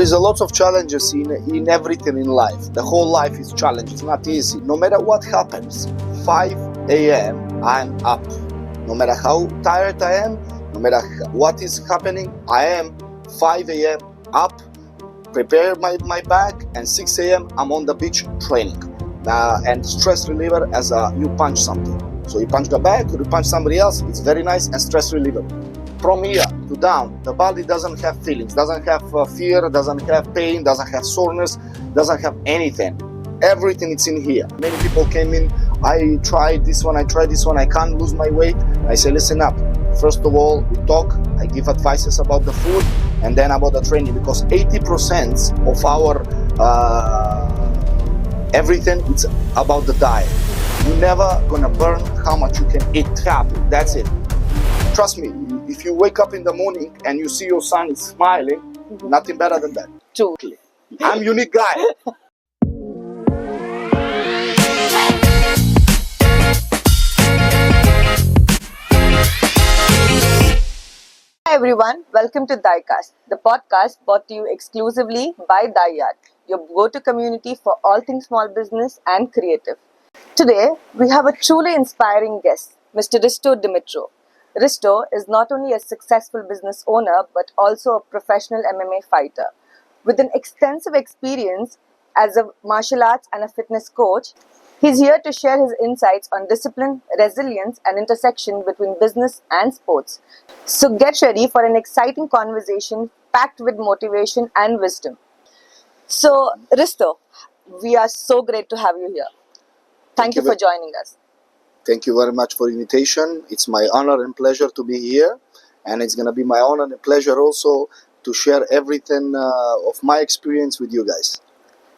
There's a lot of challenges in everything in life. The whole life is challenge. It's not easy. No matter what happens, 5 a.m. I'm up. No matter how tired I am, no matter what is happening, I am 5 a.m. up, prepare my bag, and 6 a.m. I'm on the beach training. And stress reliever as you punch something. So you punch the bag, you punch somebody else, it's very nice, and stress reliever. From here to down, the body doesn't have feelings, doesn't have fear, doesn't have pain, doesn't have soreness, doesn't have anything. Everything is in here. Many people came in, I tried this one, I can't lose my weight. I say, listen up. First of all, we talk, I give advices about the food, and then about the training, because 80% of our everything is about the diet. You're never gonna burn how much you can eat. That's it. Trust me, if you wake up in the morning and you see your son is smiling, nothing better than that. Totally. I'm a unique guy. Hi everyone, welcome to Diecast, the podcast brought to you exclusively by Diyat, your go-to community for all things small business and creative. Today, we have a truly inspiring guest, Mr. Risto Dimitro. Risto is not only a successful business owner, but also a professional MMA fighter. With an extensive experience as a martial arts and a fitness coach, he's here to share his insights on discipline, resilience, and intersection between business and sports. So get ready for an exciting conversation packed with motivation and wisdom. So, Risto, we are so great to have you here. Thank you for joining us. Thank you very much for the invitation. It's my honor and pleasure to be here. And it's going to be my honor and pleasure also to share everything of my experience with you guys.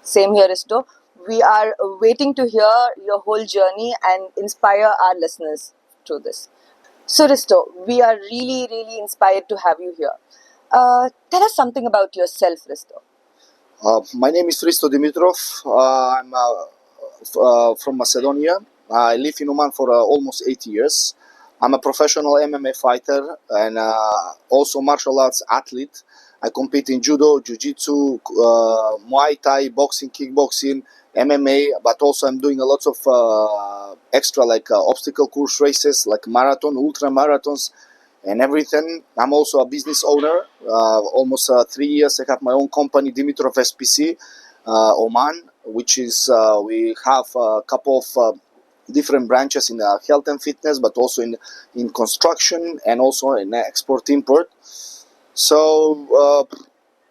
Same here, Risto. We are waiting to hear your whole journey and inspire our listeners through this. So, Risto, we are really inspired to have you here. Tell us something about yourself, Risto. My name is Risto Dimitrov. I'm from Macedonia. I live in Oman for almost 8 years. I'm a professional MMA fighter and also martial arts athlete. I compete in judo, jiu-jitsu, Muay Thai, boxing, kickboxing, MMA, but also I'm doing a lot of extra like obstacle course races, like marathon, ultra marathons, and everything. I'm also a business owner. Almost 3 years I have my own company, Dimitrov SPC, Oman, which is we have a couple of different branches in health and fitness, but also in construction and also in export import. So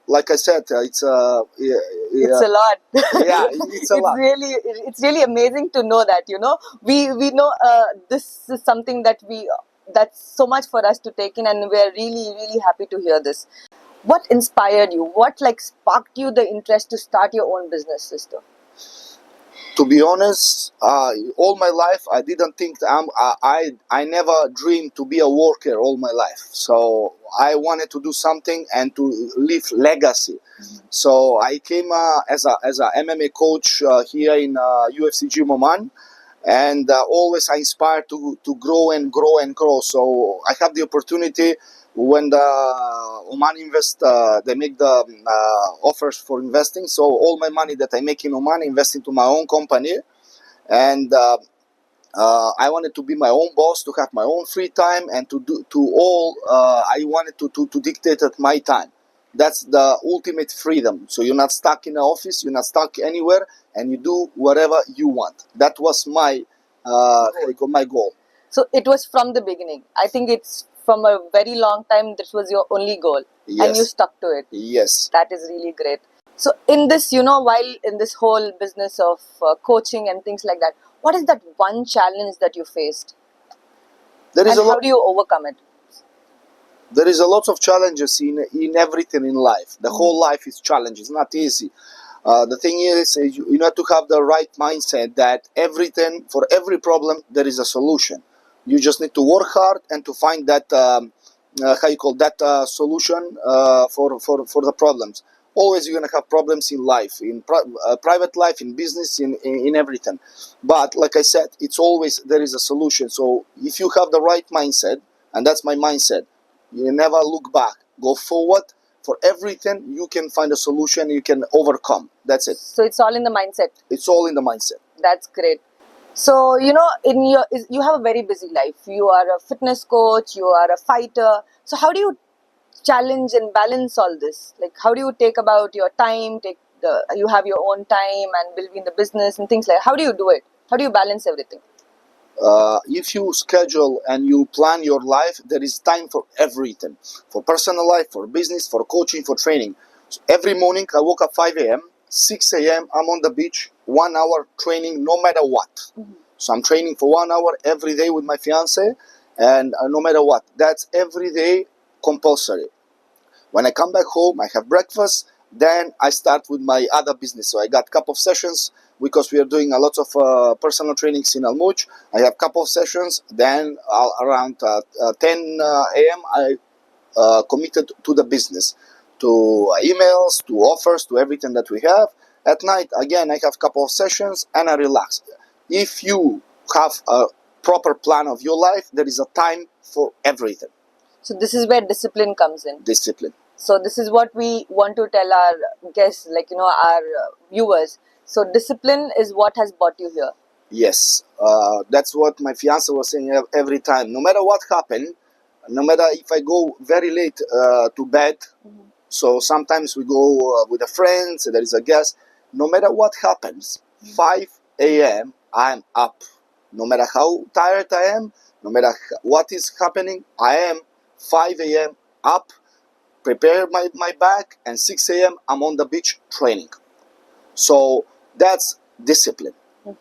like I said, it's a it's a lot. Yeah, it's a lot. It's really amazing to know that, you know, we know this is something that's so much for us to take in, and we're really happy to hear this. What inspired you? What sparked you the interest to start your own business, sister? To be honest, all my life I didn't think I never dreamed to be a worker all my life. So I wanted to do something and to leave legacy. So I came as a MMA coach here in UFC Gym Oman, and always I inspired to grow and grow and grow. So I have the opportunity when the Oman invest, they make the offers for investing. So all my money that I make in Oman, I invest into my own company, and I wanted to be my own boss, to have my own free time, and to do I wanted to dictate at my time. That's the ultimate freedom. So you're not stuck in an office, you're not stuck anywhere, and you do whatever you want. That was my my goal. So it was from the beginning. I think it's from a very long time, this was your only goal. Yes. And you stuck to it. Yes. That is really great. So in this, while in this whole business of coaching and things like that, what is that one challenge that you faced? How do you overcome it? There is a lot of challenges in everything in life. The whole life is challenges. It's not easy. The thing is, you have to have the right mindset that for every problem, there is a solution. You just need to work hard and to find that solution for the problems. Always you're gonna have problems in life, in private life, in business, in everything. But like I said, it's always there is a solution. So if you have the right mindset, and that's my mindset, you never look back. Go forward, For everything, you can find a solution, you can overcome. That's it. So it's all in the mindset. It's all in the mindset. That's great. So, you have a very busy life. You are a fitness coach, you are a fighter. So how do you challenge and balance all this? Like, how do you take about your time, you have your own time and building the business and things like that. How do you do it? How do you balance everything? If you schedule and you plan your life, there is time for everything, for personal life, for business, for coaching, for training. So every morning I woke up 5 a.m., 6 a.m. I'm on the beach, 1 hour training no matter what. So I'm training for 1 hour every day with my fiance, and no matter what. That's every day compulsory. When I come back home, I have breakfast, then I start with my other business. So I got a couple of sessions because we are doing a lot of personal trainings in Almuj. I have a couple of sessions, then around 10 a.m. I committed to the business, to emails, to offers, to everything that we have. At night, again, I have a couple of sessions and I relax. If you have a proper plan of your life, there is a time for everything. So this is where discipline comes in. Discipline. So this is what we want to tell our guests, our viewers. So discipline is what has brought you here. Yes, that's what my fiance was saying every time. No matter what happened, no matter if I go very late to bed, so sometimes we go with a friend, so there is a guest. No matter what happens, 5 a.m. I'm up. No matter how tired I am, no matter what is happening, I am 5 a.m. up, prepare my bag, and 6 a.m. I'm on the beach training. So that's discipline.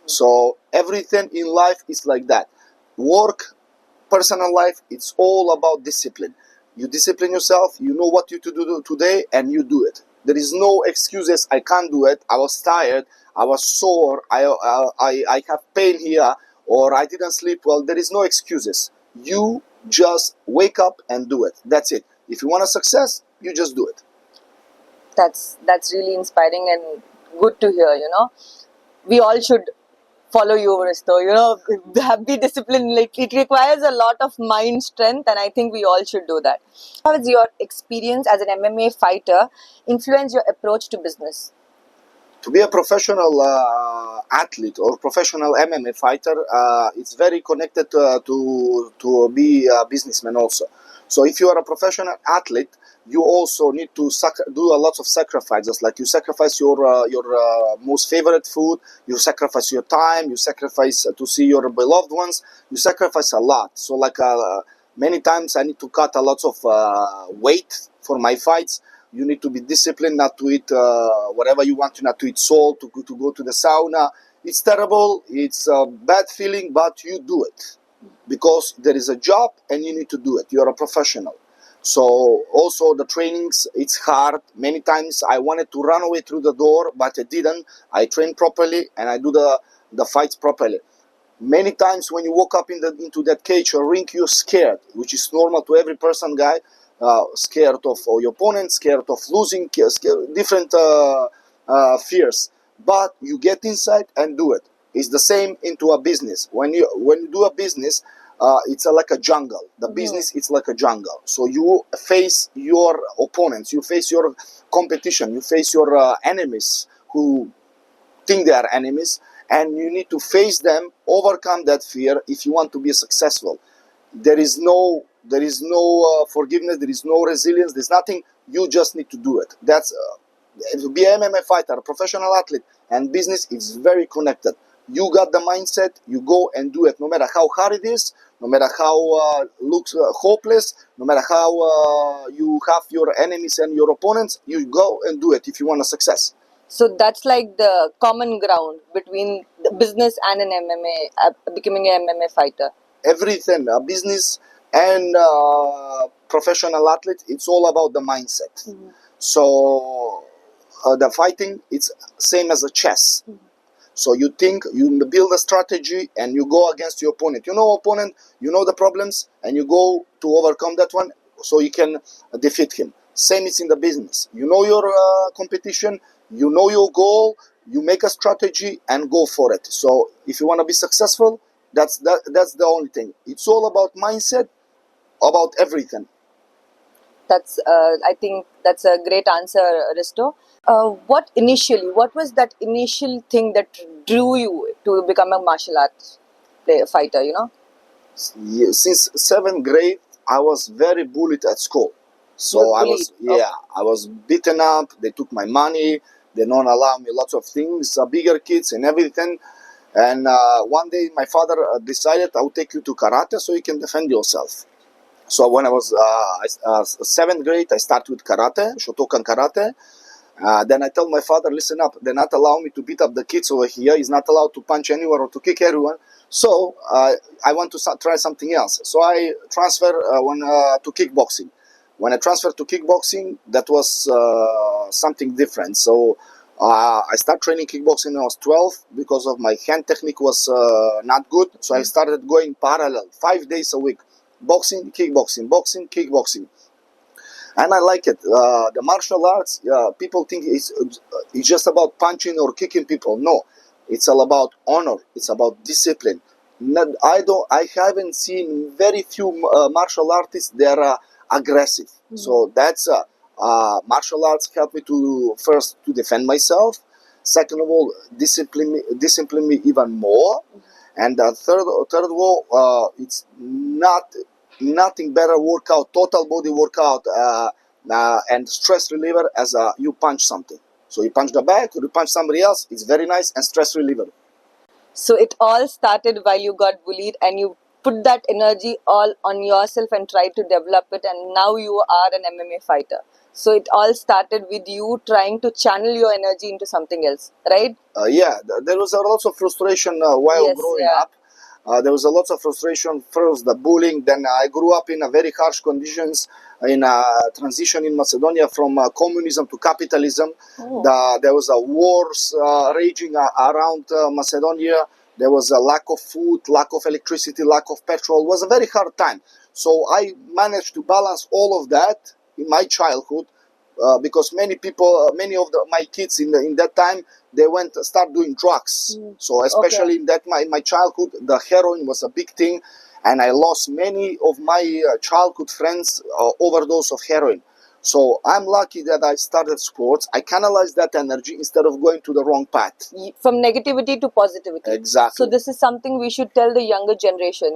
So everything in life is like that. Work, personal life, it's all about discipline. You discipline yourself, you know what you to do today, and you do it. There is no excuses. I can't do it. I was tired. I was sore. I have pain here, or I didn't sleep well. There is no excuses. You just wake up and do it. That's it. If you want a success, you just do it. That's really inspiring and good to hear. We all should follow you, Risto. Be disciplined. Like, it requires a lot of mind strength, and I think we all should do that. How has your experience as an MMA fighter influenced your approach to business? To be a professional athlete or professional MMA fighter, it's very connected to be a businessman also. So if you are a professional athlete, you also need to do a lot of sacrifices. Like you sacrifice your most favorite food, you sacrifice your time, you sacrifice to see your beloved ones, you sacrifice a lot. So many times I need to cut a lot of weight for my fights. You need to be disciplined not to eat whatever you want, not to eat salt, to go to the sauna. It's terrible, it's a bad feeling, but you do it because there is a job and you need to do it. You're a professional. So also the trainings, it's hard. Many times I wanted to run away through the door, but I didn't. I train properly and I do the fights properly. Many times when you walk up into that cage or ring, you're scared, which is normal to every person, guy. Scared of your opponent, scared of losing, different fears. But you get inside and do it. It's the same into a business. When you do a business, it's like a jungle. The business it's like a jungle. So you face your opponents, you face your competition, you face your enemies who think they are enemies, and you need to face them, overcome that fear if you want to be successful. There is no forgiveness, there is no resilience, there's nothing. You just need to do it. That's to be an MMA fighter, a professional athlete, and business is very connected. You got the mindset, you go and do it, no matter how hard it is, no matter how looks hopeless, no matter how you have your enemies and your opponents, you go and do it if you want a success. So that's like the common ground between the business and an MMA, becoming an MMA fighter. Everything, business and professional athlete, it's all about the mindset. So the fighting, it's same as a chess. So you think, you build a strategy and you go against your opponent. You know opponent, you know the problems, and you go to overcome that one so you can defeat him. Same is in the business. You know your competition, you know your goal, you make a strategy and go for it. So if you want to be successful, that's the only thing. It's all about mindset, about everything. I think that's a great answer, Risto. What was that initial thing that drew you to become a martial arts fighter? Since seventh grade, I was very bullied at school. You So were bullied. Okay. I was beaten up. They took my money. They don't allow me lots of things, bigger kids and everything. And one day, my father decided, "I will take you to karate so you can defend yourself." So when I was seventh grade, I started with karate, Shotokan karate. Then I told my father, "Listen up, they're not allowing me to beat up the kids over here. He's not allowed to punch anyone or to kick everyone. So I want to try something else." So I transferred to kickboxing. When I transferred to kickboxing, that was something different. So I started training kickboxing when I was 12 because of my hand technique was not good. So I started going parallel, 5 days a week. Boxing, kickboxing, boxing, kickboxing. And I like it. The martial arts, people think it's just about punching or kicking people. No, it's all about honor. It's about discipline. I haven't seen very few martial artists that are aggressive. Mm-hmm. So that's martial arts help me to first to defend myself. Second of all, discipline me even more. Mm-hmm. And third of all, it's nothing better workout, total body workout, and stress reliever as you punch something. So you punch the back, or you punch somebody else. It's very nice and stress reliever. So it all started while you got bullied, and you put that energy all on yourself and tried to develop it, and now you are an MMA fighter. So it all started with you trying to channel your energy into something else, right? There was a lot of frustration while growing up. There was a lot of frustration. First, the bullying. Then I grew up in a very harsh conditions in a transition in Macedonia from communism to capitalism. Oh. There was a wars raging around Macedonia. There was a lack of food, lack of electricity, lack of petrol. It was a very hard time. So I managed to balance all of that in my childhood. Because many of my kids in that time, they start doing drugs. So especially in my childhood, the heroin was a big thing, and I lost many of my childhood friends overdose of heroin. So I'm lucky that I started sports. I canalized that energy instead of going to the wrong path. From negativity to positivity. Exactly. So this is something we should tell the younger generation,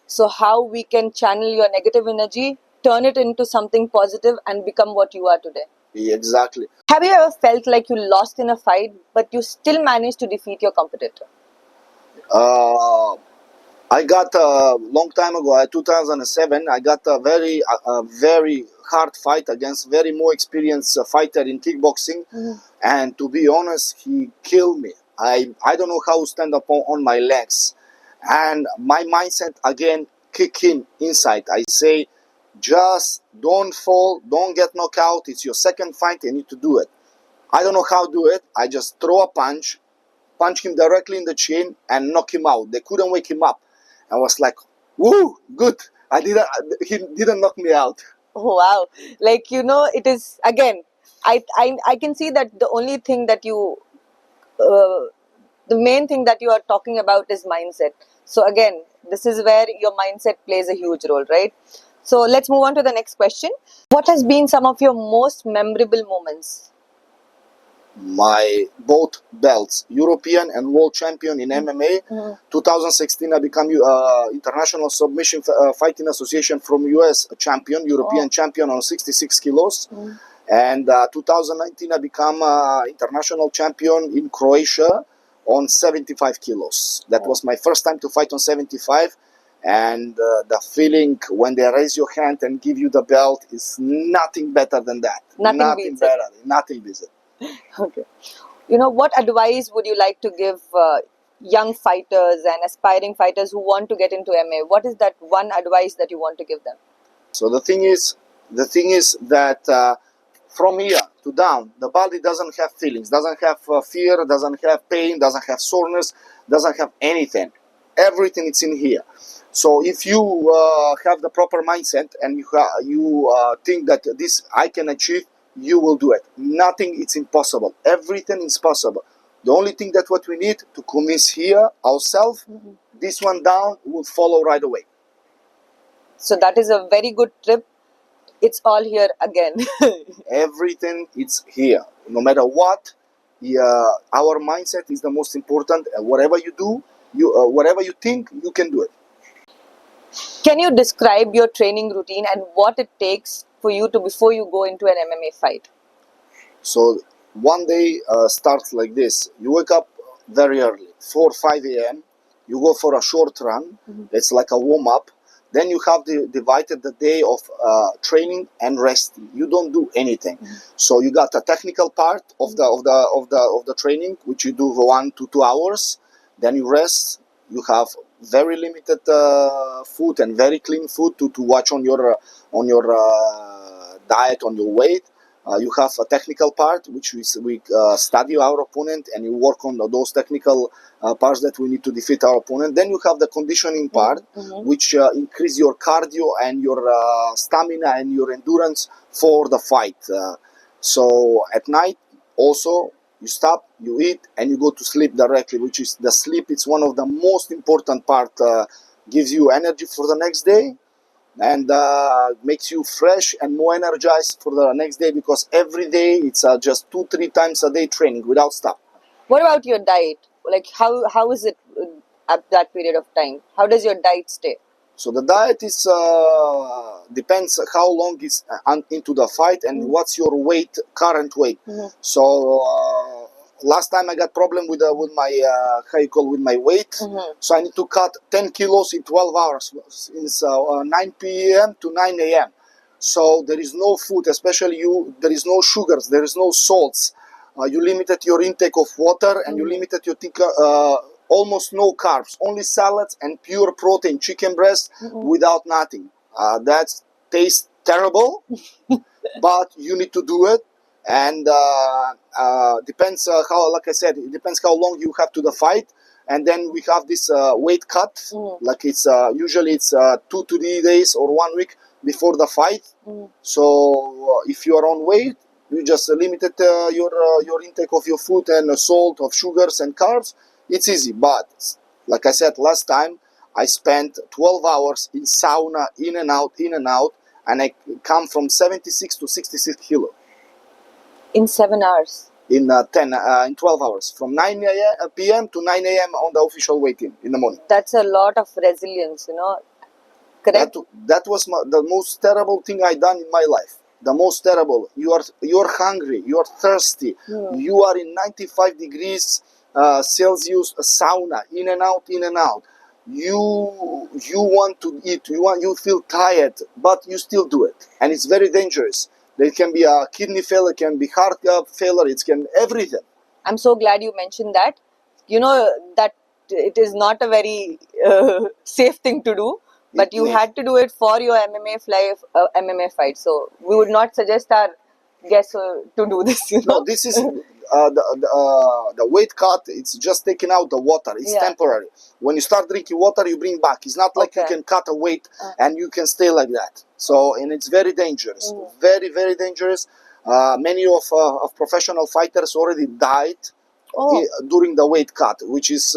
So how we can channel your negative energy, turn it into something positive and become what you are today. Yeah, exactly. Have you ever felt like you lost in a fight, but you still managed to defeat your competitor? I got a long time ago, 2007, I got a very hard fight against very more experienced fighter in kickboxing. Mm-hmm. And to be honest, he killed me. I don't know how to stand up on my legs. And my mindset, again, kick in inside. I say, just don't fall, don't get knocked out. It's your second fight, you need to do it. I don't know how to do it. I just throw a punch him directly in the chin, and knock him out. They couldn't wake him up. I was like, woo, good. He didn't knock me out. Oh, wow. It is, again, I can see that the only thing that the main thing that you are talking about is mindset. So again, this is where your mindset plays a huge role, right? So let's move on to the next question. What has been some of your most memorable moments? My both belts, European and world champion in MMA. Mm-hmm. 2016, I became International Submission Fighting Association from US champion, European champion on 66 kilos. Mm-hmm. And 2019, I became international champion in Croatia on 75 kilos. That was my first time to fight on 75. And the feeling when they raise your hand and give you the belt is nothing better than that. Nothing better. Nothing beats it. Okay. What advice would you like to give young fighters and aspiring fighters who want to get into MMA? What is that one advice that you want to give them? So the thing is that from here to down, the body doesn't have feelings, doesn't have fear, doesn't have pain, doesn't have soreness, doesn't have anything. Everything is in here. So if you have the proper mindset and you think that this I can achieve, you will do it. Nothing is impossible. Everything is possible. The only thing that what we need to convince here ourselves, this one down will follow right away. So that is a very good tip It's all here again. Everything is here. No matter what, our mindset is the most important. Whatever you do, whatever you think, you can do it. Can you describe your training routine and what it takes for you to before you go into an MMA fight? So one day starts like this. You wake up very early, 4 5 a.m. You go for a short run. It's like a warm up. Then you have divided the day of training and resting. You don't do anything. So you got a technical part of the training, which you do 1 to 2 hours. Then you rest. You have very limited food and very clean food to watch on your diet, on your weight. You have a technical part, which we study our opponent, and you work on those technical parts that we need to defeat our opponent. Then you have the conditioning part, which increase your cardio and your stamina and your endurance for the fight. So at night, also, you stop, you eat, and you go to sleep directly, which is the sleep. It's one of the most important part, gives you energy for the next day, and makes you fresh and more energized for the next day, because every day it's just 2-3 times a day training without stop. What about your diet? Like how is it at that period of time? How does your diet stay? So the diet is depends how long is into the fight and what's your weight, current weight. So last time I got problem with my how you call, with my weight. So I need to cut 10 kilos in 12 hours. It's 9 p.m. to 9 a.m. So there is no food, especially there is no sugars, there is no salts. You limited your intake of water, and you limited your almost no carbs, only salads and pure protein, chicken breast without nothing. That tastes terrible, but you need to do it. And depends how, like I said, it depends how long you have to the fight. And then we have this weight cut, like it's usually it's 2 to 3 days or 1 week before the fight. So if you are on weight, you just limited your intake of your food and salt, of sugars and carbs. It's easy, but like I said last time, I spent 12 hours in sauna, in and out, and I come from 76 to 66 kilo. In 7 hours? In 12 hours, from 9 p.m. to 9 a.m. on the official weight in the morning. That's a lot of resilience, correct? That was the most terrible thing I done in my life. The most terrible. You're hungry, you're thirsty, you are in 95 degrees Celsius sauna, in and out. You want to eat, you feel tired, but you still do it, and it's very dangerous. There can be a kidney failure, it can be heart failure, it can everything. I'm so glad you mentioned that. That it is not a very safe thing to do, but you had to do it for your MMA fight. So we would not suggest our guests to do this. No, this is the weight cut. It's just taking out the water. It's temporary. When you start drinking water, you bring back. It's not like you can cut a weight and you can stay like that. So, and it's very dangerous. Very, very dangerous. Many of professional fighters already died during the weight cut, which is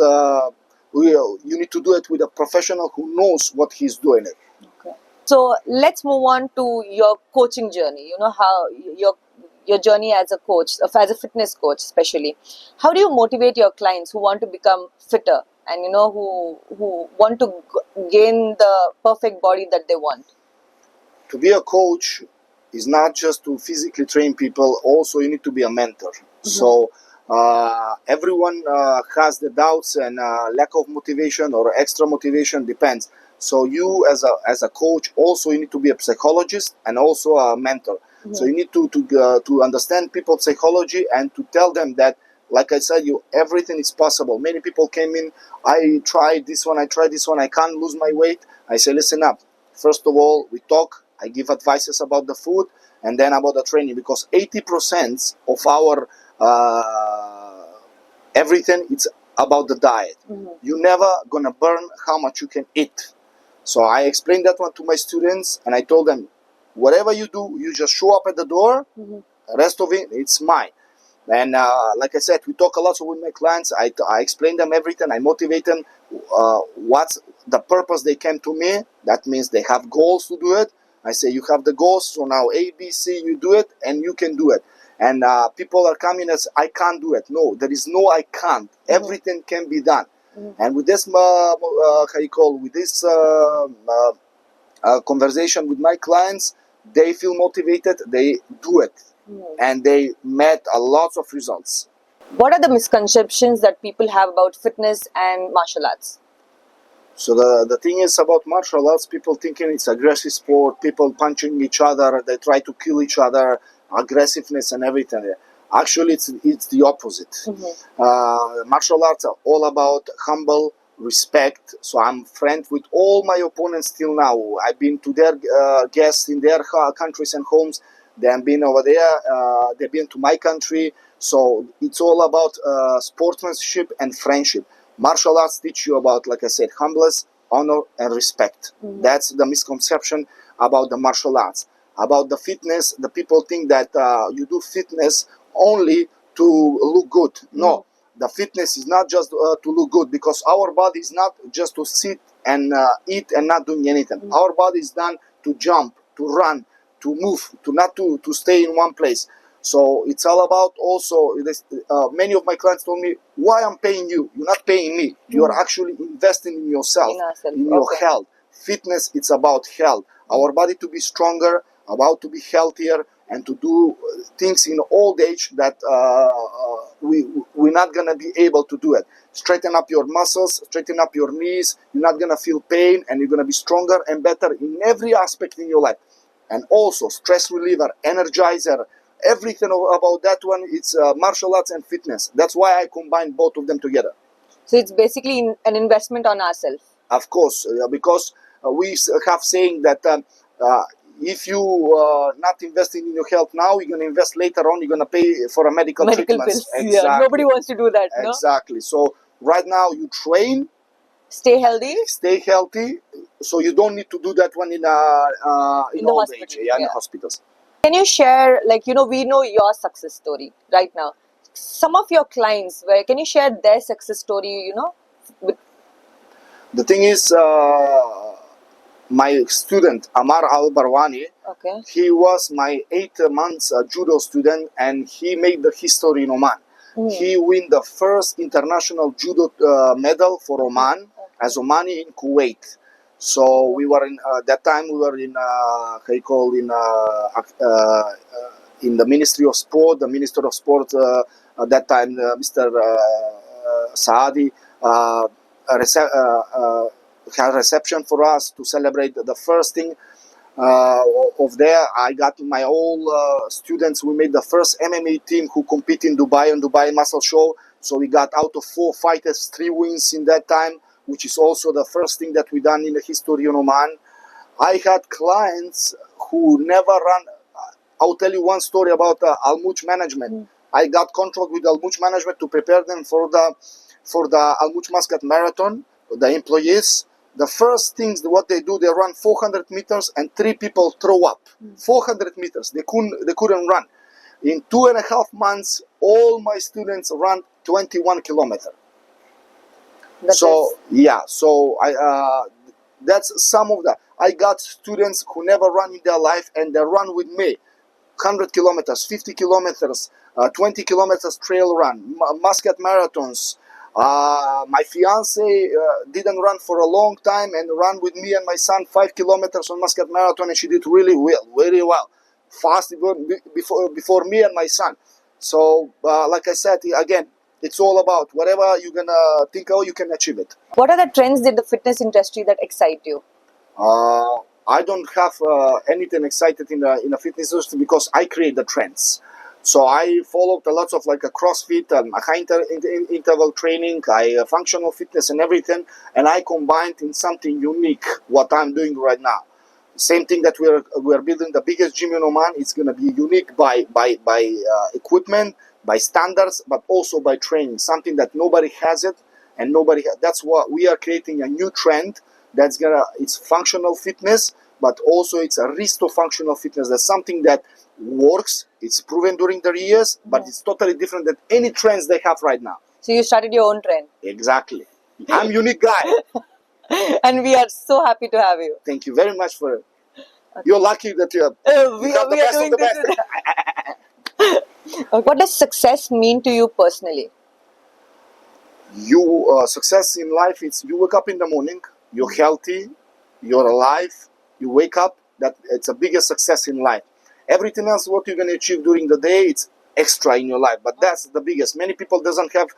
you need to do it with a professional who knows what he's doing it. Okay. So let's move on to your coaching journey. How your journey as a coach, as a fitness coach especially. How do you motivate your clients who want to become fitter and who want to gain the perfect body that they want? To be a coach is not just to physically train people. Also, you need to be a mentor. So everyone has the doubts and lack of motivation or extra motivation, depends. So you as a coach, also you need to be a psychologist and also a mentor. So you need to understand people's psychology and to tell them that, like I said, everything is possible. Many people came in, I tried this one, I can't lose my weight. I say, listen up. First of all, we talk, I give advices about the food and then about the training, because 80% of our everything, it's about the diet. You're never gonna burn how much you can eat. So I explained that one to my students, and I told them, whatever you do, you just show up at the door. The rest of it, it's mine. And like I said, we talk a lot with my clients. I explain them everything. I motivate them. What's the purpose they came to me? That means they have goals to do it. I say you have the goals, so now A, B, C, you do it, and you can do it. And people are coming as I can't do it. No, there is no I can't. Everything can be done. And with this, how you call, with this conversation with my clients, they feel motivated. They do it, and they met a lot of results. What are the misconceptions that people have about fitness and martial arts? So the thing is about martial arts, people thinking it's aggressive sport, people punching each other, they try to kill each other, aggressiveness and everything. Actually, it's the opposite. Martial arts are all about humble respect. So I'm friends with all my opponents till now. I've been to their guests in their countries and homes. They've been over there. They've been to my country. So it's all about sportsmanship and friendship. Martial arts teach you about, like I said, humbleness, honor, and respect. That's the misconception about the martial arts. About the fitness, the people think that you do fitness only to look good. No, the fitness is not just to look good, because our body is not just to sit and eat and not doing anything. Our body is done to jump, to run, to move, to stay in one place. So it's all about also, many of my clients told me, why I'm paying you? You're not paying me. You are actually investing in yourself, in your health. Fitness, it's about health. Our body to be stronger, about to be healthier, and to do things in old age that we're not going to be able to do it. Straighten up your muscles, straighten up your knees. You're not going to feel pain, and you're going to be stronger and better in every aspect in your life. And also stress reliever, energizer, everything about that one, it's martial arts and fitness. That's why I combine both of them together. So it's basically an investment on ourselves. Of course, because we have saying that if you not investing in your health now, you're going to invest later on, you're going to pay for a medical treatment. Bills. Exactly. Yeah, nobody wants to do that. Exactly. No? So right now you train, stay healthy, so you don't need to do that one in old age, in the hospitals. Can you share, like, we know your success story right now. Some of your clients, can you share their success story, The thing is, my student, Amar Al-Barwani, he was my 8 months judo student, and he made the history in Oman. He won the first international judo medal for Oman as Omani in Kuwait. So we were in that time. We were in in the Ministry of Sport. The Minister of Sport at that time, Mr. Saadi, had a reception for us to celebrate the first thing. Of there, I got my all students. We made the first MMA team who compete in Dubai on Dubai Muscle Show. So we got out of 4 fighters, 3 wins in that time, which is also the first thing that we done in the history in Oman. I had clients who never run. I'll tell you one story about Al-Much management. I got contract with Al-Much management to prepare them for the Al-Much Muscat Marathon. The employees, the first things what they do, they run 400 meters and 3 people throw up. 400 meters. They couldn't run. In 2.5 months, all my students ran 21 kilometers. So I that's some of that. I got students who never run in their life, and they run with me 100 kilometers, 50 kilometers, 20 kilometers trail run, Muscat marathons. My fiance didn't run for a long time and ran with me and my son 5 kilometers on Muscat marathon, and she did really well, very well, fast before me and my son. So like I said again, it's all about whatever you're gonna think of, you can achieve it. What are the trends in the fitness industry that excite you? I don't have anything excited in the fitness industry, because I create the trends. So I followed a lot of like a CrossFit and high interval training, functional fitness and everything, and I combined in something unique what I'm doing right now. Same thing that we're building the biggest gym in Oman. It's going to be unique by equipment, by standards, but also by training. Something that nobody has it, and that's what we are creating, a new trend that's it's functional fitness, but also it's a resto functional fitness. That's something that works. It's proven during the years, but it's totally different than any trends they have right now. So you started your own trend. Exactly. I'm a unique guy. And we are so happy to have you. Thank you very much for it. You're lucky that you have We the are best of doing the this. best. What does success mean to you personally? Success in life is you wake up in the morning, you're healthy, you're alive, you wake up. That it's the biggest success in life. Everything else, what you're going to achieve during the day, it's extra in your life. But that's the biggest. Many people doesn't have.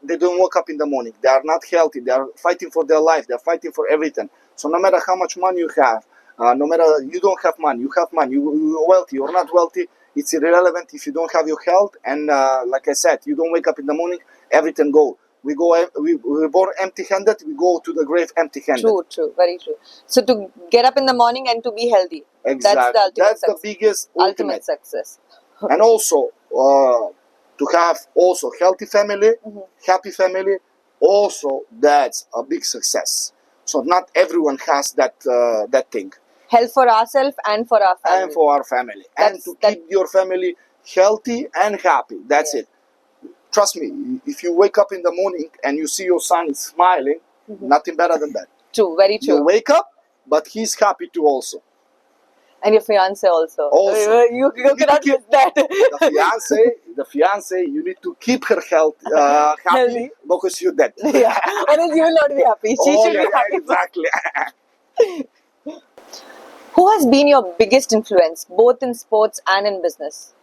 They don't wake up in the morning. They are not healthy. They are fighting for their life. They are fighting for everything. So no matter how much money you have, no matter you don't have money, you have money. You're wealthy. You're not wealthy. It's irrelevant if you don't have your health. And like I said, you don't wake up in the morning. Everything go. We're born empty-handed. We go to the grave empty-handed. True, very true. So to get up in the morning and to be healthy, Exactly. that's the biggest ultimate success. And also to have also healthy family, happy family. Also, that's a big success. So not everyone has that thing. Health for ourselves and for our family. And for our family. And to keep your family healthy and happy. That's it. Trust me, if you wake up in the morning and you see your son is smiling, nothing better than that. True, very true. You wake up, but he's happy too also. And your fiance also. You cannot miss that. The fiance, you need to keep her happy because you're dead. Yeah, or else you will not be happy. She should be happy. Exactly. Who has been your biggest influence, both in sports and in business?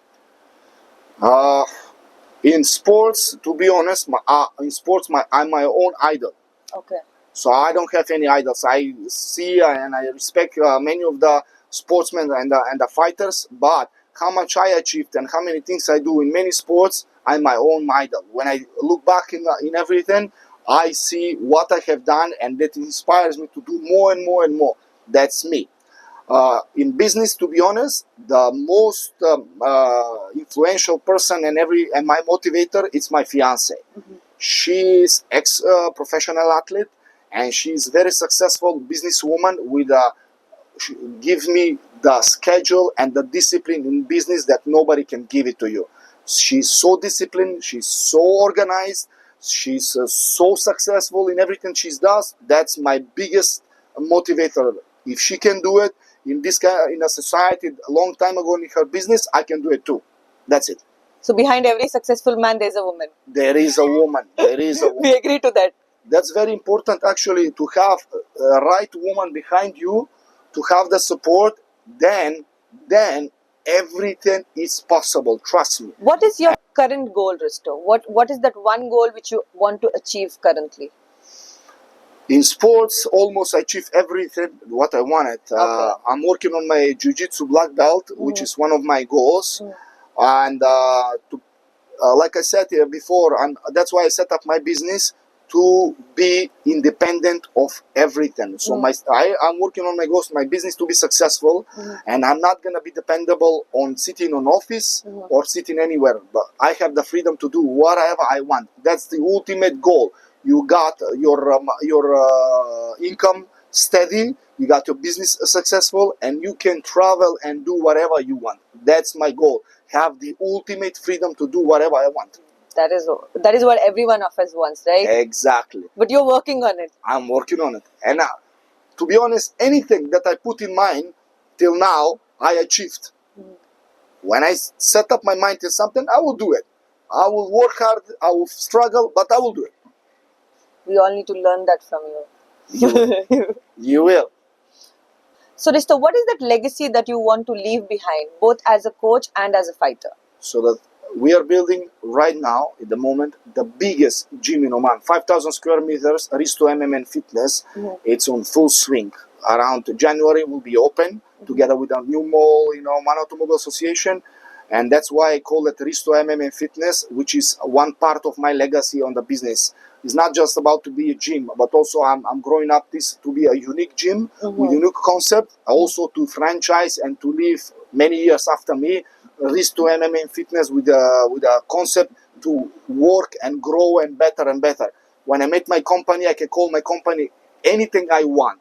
In sports, to be honest, I'm my own idol. Okay. So I don't have any idols. I see and I respect many of the sportsmen and the fighters, but how much I achieved and how many things I do in many sports, I'm my own idol. When I look back in everything, I see what I have done, and that inspires me to do more and more and more. That's me. In business, to be honest, the most influential person and my motivator is my fiance. She's ex-professional athlete, and she's very successful businesswoman she gives me the schedule and the discipline in business that nobody can give it to you. She's so disciplined, she's so organized, she's so successful in everything she does. That's my biggest motivator. If she can do it in a society a long time ago in her business, I can do it too. That's it. So behind every successful man, there's a woman. There is a woman. There is a woman. We agree to that. That's very important, actually, to have a right woman behind you, to have the support. Then everything is possible. Trust me. What is your current goal, Risto? What is that one goal which you want to achieve currently? In sports, almost I achieved everything what I wanted. Okay. I'm working on my jiu-jitsu black belt, which is one of my goals. And like I said here before, that's why I set up my business, to be independent of everything. So I'm working on my goals, my business to be successful, and I'm not going to be dependable on sitting on office or sitting anywhere. But I have the freedom to do whatever I want. That's the ultimate goal. You got your income steady, you got your business successful, and you can travel and do whatever you want. That's my goal. Have the ultimate freedom to do whatever I want. That is what every one of us wants, right? Exactly. But you're working on it. I'm working on it. And to be honest, anything that I put in mind till now, I achieved. When I set up my mind to something, I will do it. I will work hard, I will struggle, but I will do it. We all need to learn that from you. You will. So, Risto, what is that legacy that you want to leave behind, both as a coach and as a fighter? So that we are building right now, at the moment, the biggest gym in Oman, 5,000 square meters, Risto MMA and Fitness. It's on full swing. Around January, will be open together with a new mall, Oman Automobile Association. And that's why I call it Risto MMA and Fitness, which is one part of my legacy on the business. It's not just about to be a gym, but also I'm growing up this to be a unique gym with unique concept, also to franchise and to live many years after me, Risto MMA and Fitness with a concept to work and grow and better and better. When I made my company, I can call my company anything I want.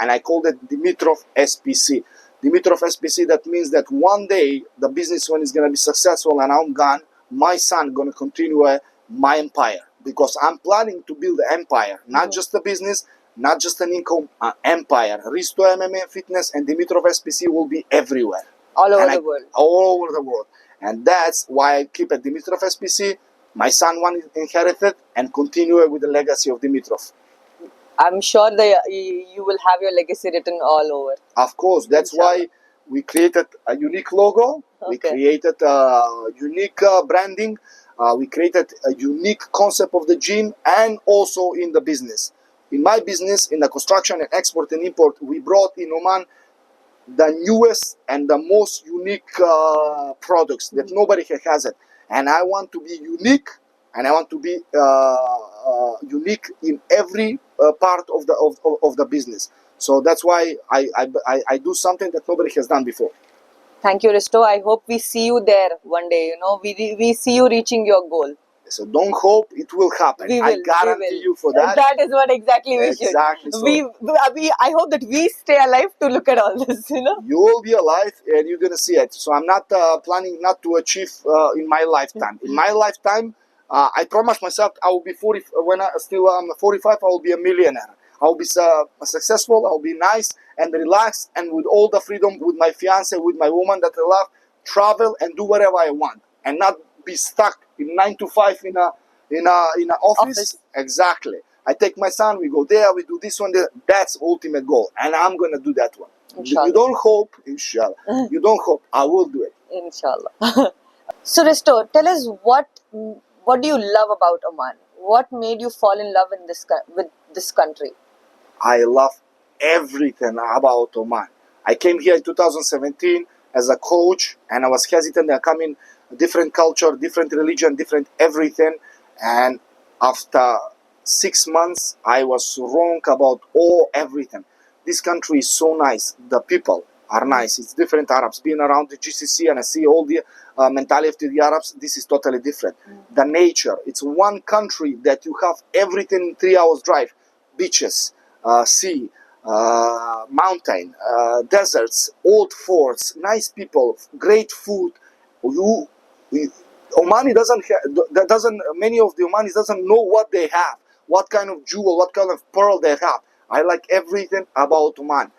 And I called it Dimitrov SPC. Dimitrov SPC, that means that one day the business one is going to be successful and I'm gone, my son going to continue my empire. Because I'm planning to build an empire, not just a business, not just an income, empire. Risto MMA Fitness and Dimitrov SPC will be everywhere. All over the world. All over the world. And that's why I keep at Dimitrov SPC. My son one inherited and continue with the legacy of Dimitrov. I'm sure you will have your legacy written all over. Of course, that's why we created a unique logo. Okay. We created a unique branding. We created a unique concept of the gym and also in the business. In my business, in the construction and export and import, we brought in Oman the newest and the most unique products that nobody has it. And I want to be unique, and I want to be unique in every part of the business. So that's why I do something that nobody has done before. Thank you, Risto. I hope we see you there one day. You know, we see you reaching your goal. So don't hope, it will happen. I guarantee you for that. That is what exactly we should. Exactly. So I hope that we stay alive to look at all this. You know, you will be alive and you're gonna see it. So I'm not planning not to achieve in my lifetime. In my lifetime, I promised myself I will be 40. When I'm 45, I will be a millionaire. I will be successful. I will be nice and relaxed and with all the freedom with my fiance, with my woman that I love, travel and do whatever I want and not be stuck in 9 to 5 in a office. Exactly. I take my son, we go there, we do this one there. That's ultimate goal, and I'm gonna do that one. Inshallah. You don't hope, inshallah. You don't hope, I will do it. Inshallah. So Risto, tell us what do you love about Oman? What made you fall in love with this country? I love everything about Oman. I came here in 2017 as a coach, and I was hesitant. I come in different culture, different religion, different everything. And after 6 months, I was wrong about everything. This country is so nice. The people are nice. It's different Arabs. Being around the GCC and I see all the mentality of the Arabs, this is totally different. The nature, it's one country that you have everything in 3 hours drive. Beaches, sea, mountain, deserts, old forts, nice people, great food. Omani many of the Omanis doesn't know what they have, what kind of jewel, what kind of pearl they have. I like everything about Oman.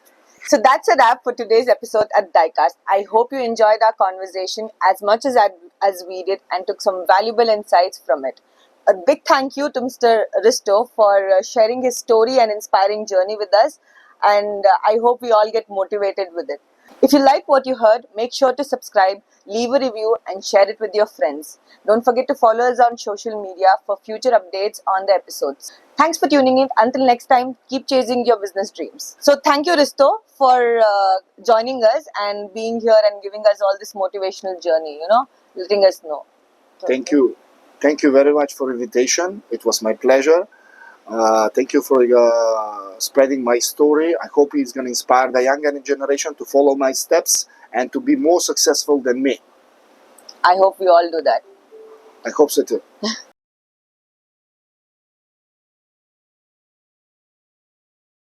So that's a wrap for today's episode at Diecast. I hope you enjoyed our conversation as much as we did and took some valuable insights from it. A big thank you to Mr. Risto for sharing his story and inspiring journey with us, and I hope we all get motivated with it. If you like what you heard, make sure to subscribe, leave a review and share it with your friends. Don't forget to follow us on social media for future updates on the episodes. Thanks for tuning in. Until next time, keep chasing your business dreams. So thank you, Risto, for joining us and being here and giving us all this motivational journey, letting us know. Thank you. Thank you very much for the invitation. It was my pleasure. Thank you for spreading my story. I hope it's going to inspire the younger generation to follow my steps and to be more successful than me. I hope we all do that. I hope so too.